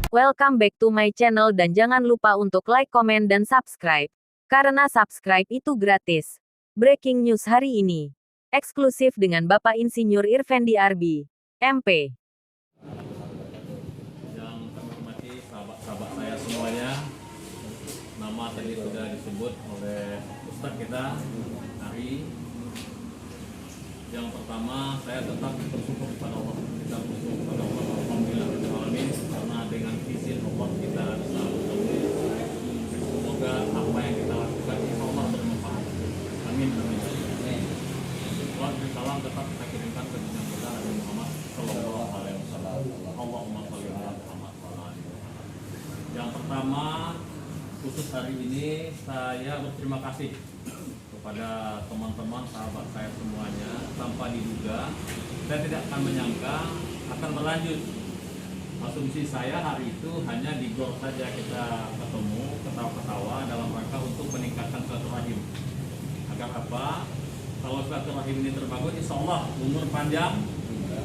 Welcome back to my channel dan jangan lupa untuk like, komen, dan subscribe. Karena subscribe itu gratis. Breaking news hari ini. Eksklusif dengan Bapak Insinyur Irfendi Arbi, MP. Yang kami hormati sahabat-sahabat saya semuanya, nama tadi sudah disebut oleh Ustadz kita, Ari. Yang pertama, saya tetap bersyukur kepada Allah. Kita bersyukur kepada Allah, alhamdulillah, karena dengan izin Allah kita bisa bertemu. Semoga apa yang kita lakukan insya Allah bermanfaat. Amin. Salam tetap kita kirimkan ke junjungan kita Nabi Muhammad Sallallahu Alaihi Wasallam. Allahumma sholli ala Muhammad wa ala alihi Muhammad. Yang pertama, khusus hari ini saya berterima kasih kepada teman-teman sahabat saya semuanya. Tanpa diduga, saya tidak akan menyangka akan berlanjut. Asumsi saya hari itu hanya di gor saja kita ketemu, ketawa-ketawa dalam rangka untuk meningkatkan silaturahim. Agar apa? Kalau silaturahim ini terbangun, insya Allah umur panjang,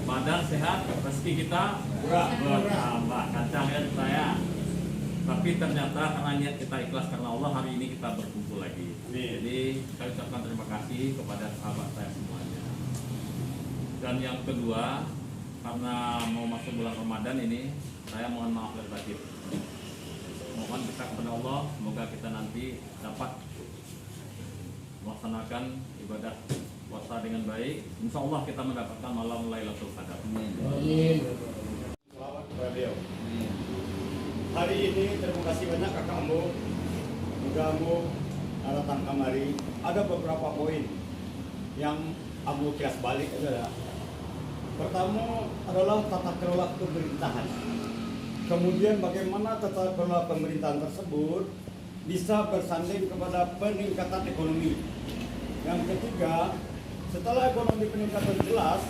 badan sehat, rezeki kita bertambah. Kancang ya saya. Tapi ternyata karena niat kita ikhlas karena Allah, hari ini kita berkumpul lagi. Jadi saya ucapkan terima kasih kepada sahabat saya semuanya. Dan yang kedua, karena mau masuk bulan Ramadan ini, saya mohon maaf lahir batin. Mohon kita kepada Allah, semoga kita nanti dapat melaksanakan ibadah puasa dengan baik. Insya Allah kita mendapatkan malam Lailatul Qadar. Selamat beliau. Hari ini terima kasih banyak kakak Ambo. Mudah Ambo datang kemari. Ada beberapa poin yang Ambo kilas balik adalah pertama adalah tata kelola pemerintahan. Kemudian bagaimana tata kelola pemerintahan tersebut bisa bersanding kepada peningkatan ekonomi. Yang ketiga, setelah ekonomi peningkatan jelas,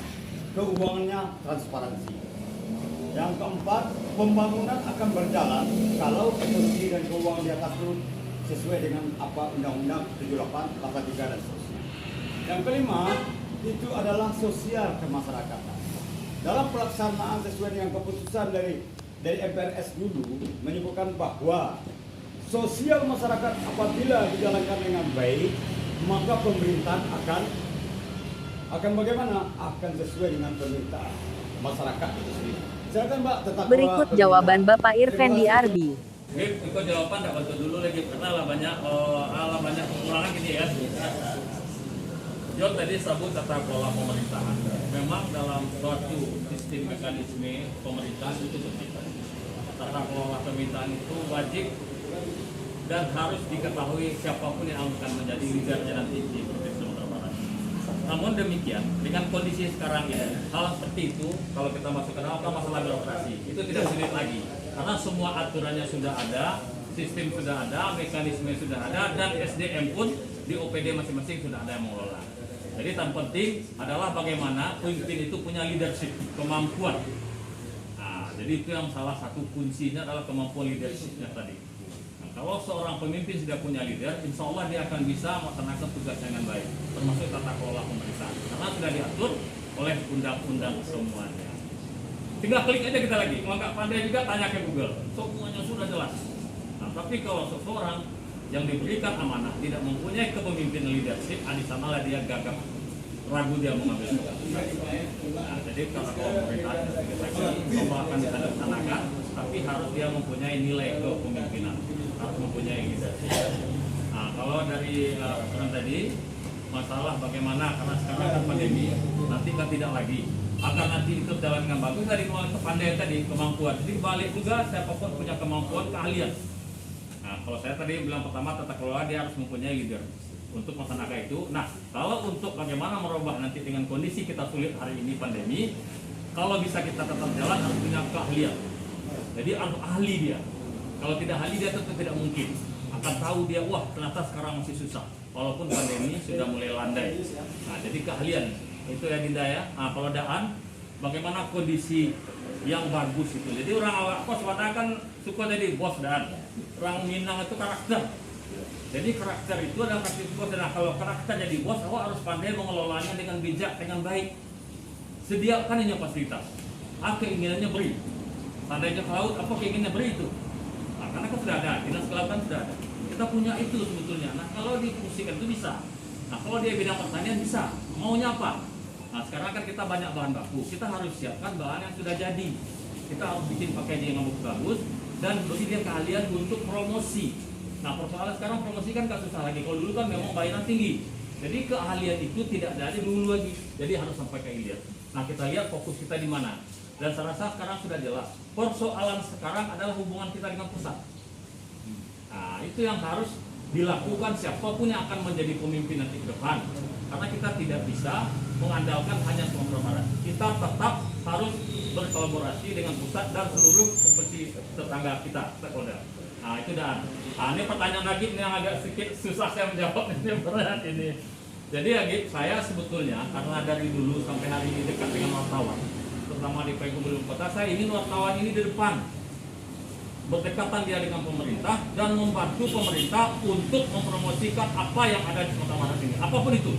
keuangannya transparansi. Yang keempat, pembangunan akan berjalan kalau ekonomi dan keuangan di atas itu sesuai dengan apa Undang-Undang 78, Pasal 3 dan seterusnya. Yang kelima, itu adalah sosial kemasyarakatan. Dalam pelaksanaan sesuai dengan keputusan dari MPRS dulu menyebutkan bahwa sosial masyarakat apabila dijalankan dengan baik, maka pemerintahan akan bagaimana? Akan sesuai dengan permintaan masyarakat itu sendiri. Silakan Mbak, tetap Berikut jawaban Bapak Irfendi Arbi. Ikut jawaban tidak bantu dulu lagi karena lah banyak kekurangan gini ya. John tadi sebut tata kelola pemerintahan. Memang dalam suatu sistem mekanisme pemerintahan itu berbeda. Tata kelola pemerintahan itu wajib dan harus diketahui siapapun yang akan menjadi leadernya nanti di Provinsi Sumatera Barat. Namun demikian, dengan kondisi sekarang ini, hal seperti itu kalau kita masuk ke dalam masalah birokrasi itu tidak sulit lagi, karena semua aturannya sudah ada, sistem sudah ada, mekanisme sudah ada, dan SDM pun di OPD masing-masing sudah ada yang mengelola. Jadi yang penting adalah bagaimana pemimpin itu punya leadership, kemampuan. Nah, jadi itu yang salah satu kuncinya adalah kemampuan leadershipnya tadi. Kalau seorang pemimpin sudah punya leader, insya Allah dia akan bisa melaksanakan tugasnya dengan baik, termasuk tata kelola pemerintahan, karena sudah diatur oleh undang-undang semuanya. Tinggal klik aja kita lagi, kalau nggak pandai juga tanya ke Google, semuanya sudah jelas. Nah, tapi kalau seseorang yang diberikan amanah tidak mempunyai kepemimpinan leadership, di sanalah dia gagap, ragu dia mengambil tugas. Nah, jadi kalau pemerintahan sedikit lagi, Allah akan dilaksanakan, tapi harus dia mempunyai nilai kepemimpinan, harus mempunyai leadership. Nah, kalau dari orang tadi masalah bagaimana karena sekarang kan pandemi, nanti kan tidak lagi akan nanti itu jalan dengan bagus tadi kepandaian tadi, kemampuan. Jadi balik juga siapapun punya kemampuan, keahlian. Nah, kalau saya tadi bilang pertama tata kelola dia harus mempunyai leader untuk melaksanakan itu. Nah, kalau untuk bagaimana merubah nanti dengan kondisi kita sulit hari ini pandemi, kalau bisa kita tetap jalan harus punya keahlian. Jadi harus ahli dia. Kalau tidak ahli dia tentu tidak mungkin akan tahu dia wah ternyata sekarang masih susah walaupun pandemi sudah mulai landai. Nah, jadi keahlian itu ya Dinda ya. Nah, kalau daan bagaimana kondisi yang bagus itu. Jadi orang awak kos pada kan suka jadi bos daan. Orang Minang itu karakter. Jadi karakter itu adalah karakter bos. Nah, kalau karakter jadi bos, awak harus pandai mengelolanya dengan bijak, dengan baik. Sediakan hanya fasilitas. Keinginannya beri. Seandainya ke laut, apa keinginan beri itu? Nah, karena kan sudah ada, dinas kelautan sudah ada. Kita punya itu sebetulnya. Nah, kalau difungsikan itu bisa. Nah, kalau dia bidang pertanian bisa. Maunya apa? Nah, sekarang kan kita banyak bahan baku. Kita harus siapkan bahan yang sudah jadi. Kita harus bikin packaging yang bagus dan beri dia keahlian untuk promosi. Nah, persoalan sekarang promosi kan gak susah lagi. Kalau dulu kan memang bayaran tinggi. Jadi keahlian itu tidak ada dulu lagi. Jadi harus sampai ke hilir. Nah, kita lihat fokus kita di mana. Dan saya rasa sekarang sudah jelas. Persoalan sekarang adalah hubungan kita dengan pusat. Nah, itu yang harus dilakukan siapapun yang akan menjadi pemimpin nanti ke depan. Karena kita tidak bisa mengandalkan hanya Sumatera Barat. Kita tetap harus berkolaborasi dengan pusat dan seluruh seperti tetangga kita, stakeholder. Nah, itu dah. Nah, ini pertanyaan lagi ini yang agak sedikit susah saya menjawab ini berat ini. Jadi Agit, saya sebetulnya karena dari dulu sampai hari ini dekat dengan wartawan, terutama di Gubernur Kota, saya ingin wartawan ini di depan berdekatan dia dengan pemerintah dan membantu pemerintah untuk mempromosikan apa yang ada di Sumatera Barat ini, apapun itu.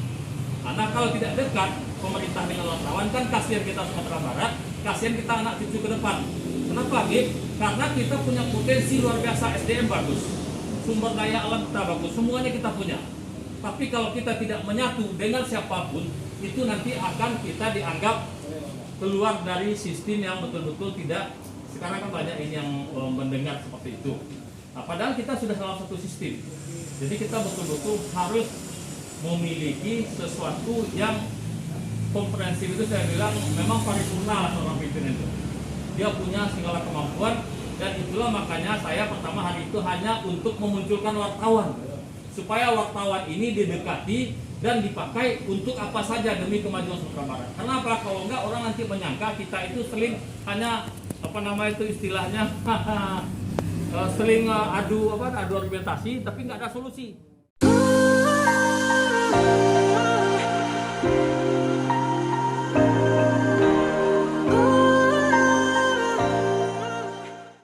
Karena kalau tidak dekat pemerintah dengan wartawan kan kasihan kita Sumatera Barat, kasihan kita anak cucu ke depan. Kenapa, Gip? Karena kita punya potensi luar biasa, SDM bagus, sumber daya alam kita bagus, semuanya kita punya. Tapi kalau kita tidak menyatu dengan siapapun, itu nanti akan kita dianggap keluar dari sistem yang betul-betul tidak. Sekarang kan banyak ini yang mendengar seperti itu. Nah, padahal kita sudah salah satu sistem. Jadi kita betul-betul harus memiliki sesuatu yang komprehensif. Itu saya bilang memang paripurna lah seorang pimpinan itu. Dia punya segala kemampuan dan itulah makanya saya pertama hari itu hanya untuk memunculkan wartawan. Supaya wartawan ini didekati dan dipakai untuk apa saja demi kemajuan Sumatera Barat. Kenapa? Kalau enggak orang nanti menyangka kita itu seling hanya apa nama itu istilahnya seling adu argumentasi tapi nggak ada solusi.